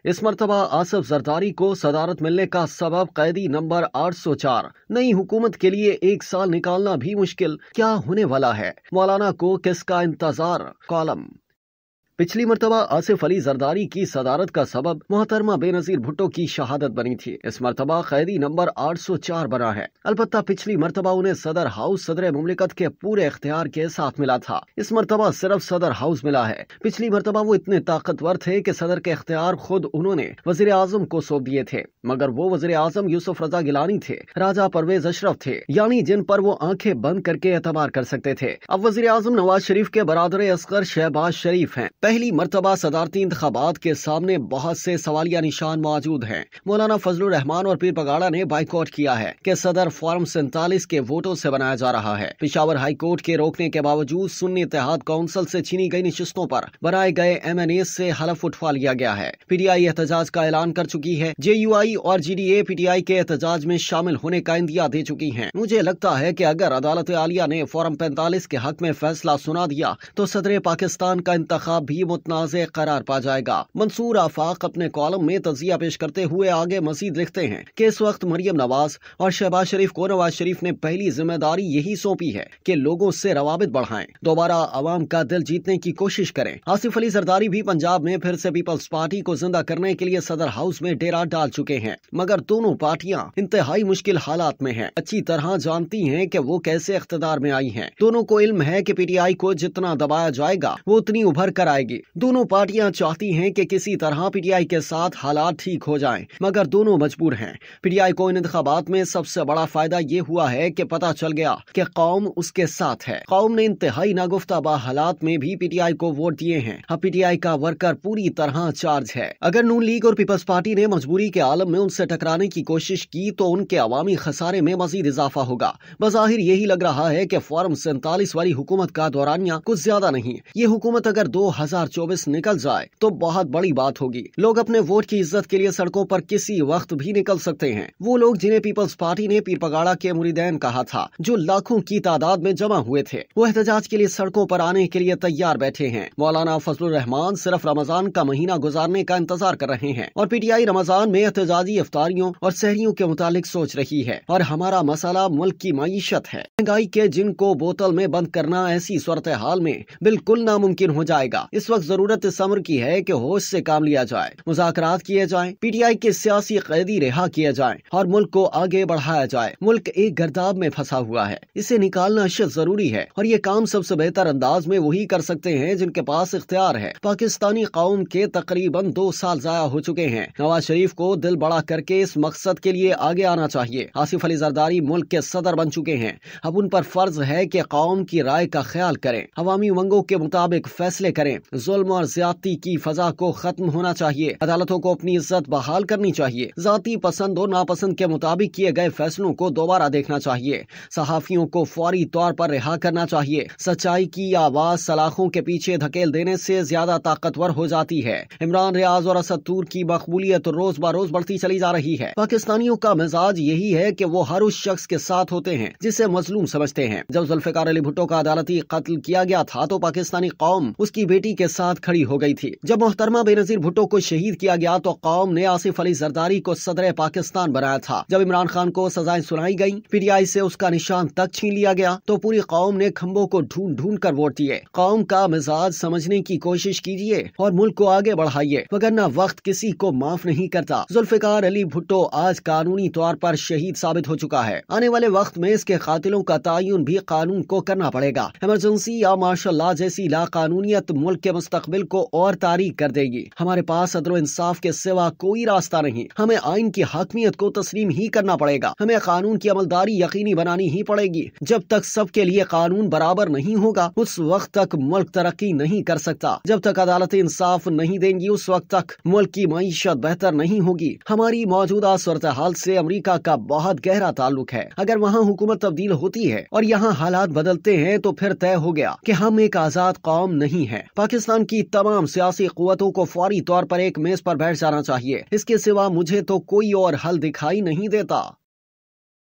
इस मर्तबा आसिफ जरदारी को सदारत मिलने का सबब कैदी नंबर 804। नई हुकूमत के लिए 1 साल निकालना भी मुश्किल, क्या होने वाला है? मौलाना को किसका इंतजार? कॉलम। पिछली मर्तबा आसिफ अली जरदारी की सदारत का सबब मोहतरमा बेनजीर भुट्टो की शहादत बनी थी। इस मर्तबा कैदी नंबर 804 बना है। अलबत्ता पिछली मर्तबा उन्हें सदर हाउस सदर मुमलिकत के पूरे इख्तियार के साथ मिला था। इस मर्तबा सिर्फ सदर हाउस मिला है। पिछली मर्तबा वो इतने ताकतवर थे कि सदर के इख्तियार खुद उन्होंने वजीर आजम को सौंप दिए थे, मगर वो वजीर आजम यूसुफ रजा गिलानी थे, राजा परवेज अशरफ थे, यानी जिन पर वो आंखें बंद करके एतबार कर सकते थे। अब वजीर आजम नवाज शरीफ के बरादर असगर शहबाज शरीफ हैं। पहली मर्तबा सदारती इंतखाबात के सामने बहुत से सवालिया निशान मौजूद हैं। मौलाना फजलुर रहमान और पीर पगाड़ा ने बाइकआउट किया है कि सदर फॉर्म 47 के वोटों से बनाया जा रहा है। पिशावर हाई कोर्ट के रोकने के बावजूद सुन्नी इत्तेहाद काउंसिल से छीनी गई नशिस्तों पर बनाए गए MNA से हलफ उठवा लिया गया है। PTI एहतजाज का ऐलान कर चुकी है। JUI और GDA PTI के एहतजाज में शामिल होने का इंदिया दे चुकी है। मुझे लगता है कि अगर अदालत आलिया ने फॉर्म 45 के हक में फैसला सुना दिया तो सदर पाकिस्तान का इंतखाब भी मुतनाज़े करार पा जाएगा। मंसूर आफाक अपने कॉलम में तजिया पेश करते हुए आगे मजीद लिखते हैं कि इस वक्त मरियम नवाज और शहबाज शरीफ को नवाज शरीफ ने पहली जिम्मेदारी यही सौंपी है कि लोगों से रवाबित बढ़ाएं, दोबारा अवाम का दिल जीतने की कोशिश करें। आसिफ अली जरदारी भी पंजाब में फिर से पीपल्स पार्टी को जिंदा करने के लिए सदर हाउस में डेरा डाल चुके हैं, मगर दोनों पार्टियां इंतहाई मुश्किल हालात में हैं। अच्छी तरह जानती हैं कि वो कैसे इख्तिदार में आई हैं। दोनों को इल्म है कि PTI को जितना दबाया जाएगा वो उतनी उभर कर आएगी। दोनों पार्टियां चाहती हैं कि किसी तरह PTI के साथ हालात ठीक हो जाएं, मगर दोनों मजबूर हैं। PTI को इन इंतखाबात में सबसे बड़ा फायदा ये हुआ है कि पता चल गया कि कौम उसके साथ है। कौम ने इंतहाई नागुफ्ता हालात में भी PTI को वोट दिए हैं। अब PTI का वर्कर पूरी तरह चार्ज है। अगर नून लीग और पीपल्स पार्टी ने मजबूरी के आलम में उनसे टकराने की कोशिश की तो उनके अवामी खसारे में मजीद इजाफा होगा। बज़ाहिर यही लग रहा है कि फॉर्म 47 वाली हुकूमत का दौरानिया कुछ ज्यादा नहीं। ये हुकूमत अगर 2024 निकल जाए तो बहुत बड़ी बात होगी। लोग अपने वोट की इज्जत के लिए सड़कों पर किसी वक्त भी निकल सकते हैं। वो लोग जिन्हें पीपल्स पार्टी ने पीर पगाड़ा के मुरीदैन कहा था, जो लाखों की तादाद में जमा हुए थे, वो एहतजाज के लिए सड़कों पर आने के लिए तैयार बैठे हैं। मौलाना फजलुर रहमान सिर्फ रमजान का महीना गुजारने का इंतजार कर रहे हैं और PTI रमजान में एहतजाजी इफ्तारियों और सहरियों के मुतालिक सोच रही है। और हमारा मसला मुल्क की मईशत है। महंगाई के जिनको बोतल में बंद करना ऐसी सूरत हाल में बिल्कुल नामुमकिन हो जाएगा। इस वक्त जरूरत इस अमर की है कि होश से काम लिया जाए, मुज़ाकरात किए जाएं, PTI के सियासी कैदी रिहा किए जाएं और मुल्क को आगे बढ़ाया जाए। मुल्क एक गर्दाब में फंसा हुआ है, इसे निकालना अशद जरूरी है और ये काम सबसे बेहतर अंदाज में वही कर सकते हैं जिनके पास इख्तियार है। पाकिस्तानी कौम के तकरीबन 2 साल जाया हो चुके हैं। नवाज शरीफ को दिल बड़ा करके इस मकसद के लिए आगे आना चाहिए। आसिफ अली जरदारी मुल्क के सदर बन चुके हैं। अब उन पर फर्ज है कि कौम की राय का ख्याल करें, अवामी उमंगों के मुताबिक फैसले करें। जुल्म और ज्यादती की फजा को खत्म होना चाहिए। अदालतों को अपनी इज्जत बहाल करनी चाहिए। जाती पसंद और नापसंद के मुताबिक किए गए फैसलों को दोबारा देखना चाहिए। सहाफियों को फौरी तौर पर रिहा करना चाहिए। सच्चाई की आवाज सलाखों के पीछे धकेल देने से ज्यादा ताकतवर हो जाती है। इमरान रियाज और असद तूर की मकबूलियत रोज बरोज बढ़ती चली जा रही है। पाकिस्तानियों का मिजाज यही है कि वो हर उस शख्स के साथ होते हैं जिसे मजलूम समझते हैं। जब जुल्फिकार अली भुट्टो का अदालती कत्ल किया गया था तो पाकिस्तानी कौम उसकी बेटी के साथ खड़ी हो गई थी। जब मोहतरमा बेनजीर भुट्टो को शहीद किया गया तो कौम ने आसिफ अली जरदारी को सदर पाकिस्तान बनाया था। जब इमरान खान को सजाएं सुनाई गई, PTI से उसका निशान तक छीन लिया गया तो पूरी कौम ने खंबों को ढूंढ ढूंढ कर वोट दिए। कौम का मिजाज समझने की कोशिश कीजिए और मुल्क को आगे बढ़ाइए, वगरना वक्त किसी को माफ नहीं करता। जुल्फिकार अली भुट्टो आज कानूनी तौर पर शहीद साबित हो चुका है। आने वाले वक्त में इसके कातिलों का तयन भी कानून को करना पड़ेगा। इमरजेंसी या मार्शल लॉ जैसी लाकानूनियत मुल्क के मुस्तकबिल को और तारीक कर देगी। हमारे पास अदल इंसाफ के सिवा कोई रास्ता नहीं। हमें आइन की हाकमियत को तस्लीम ही करना पड़ेगा। हमें कानून की अमलदारी यकीनी बनानी ही पड़ेगी। जब तक सबके लिए कानून बराबर नहीं होगा उस वक्त तक मुल्क तरक्की नहीं कर सकता। जब तक अदालत इंसाफ नहीं देंगी उस वक्त तक मुल्क की मईशत बेहतर नहीं होगी। हमारी मौजूदा सूरत हाल से अमरीका का बहुत गहरा ताल्लुक है। अगर वहाँ हुकूमत तब्दील होती है और यहाँ हालात बदलते हैं तो फिर तय हो गया कि हम एक आजाद कौम नहीं है। पाकिस्तान की तमाम सियासी कुव्वतों को फौरी तौर पर एक मेज पर बैठ जाना चाहिए। इसके सिवा मुझे तो कोई और हल दिखाई नहीं देता।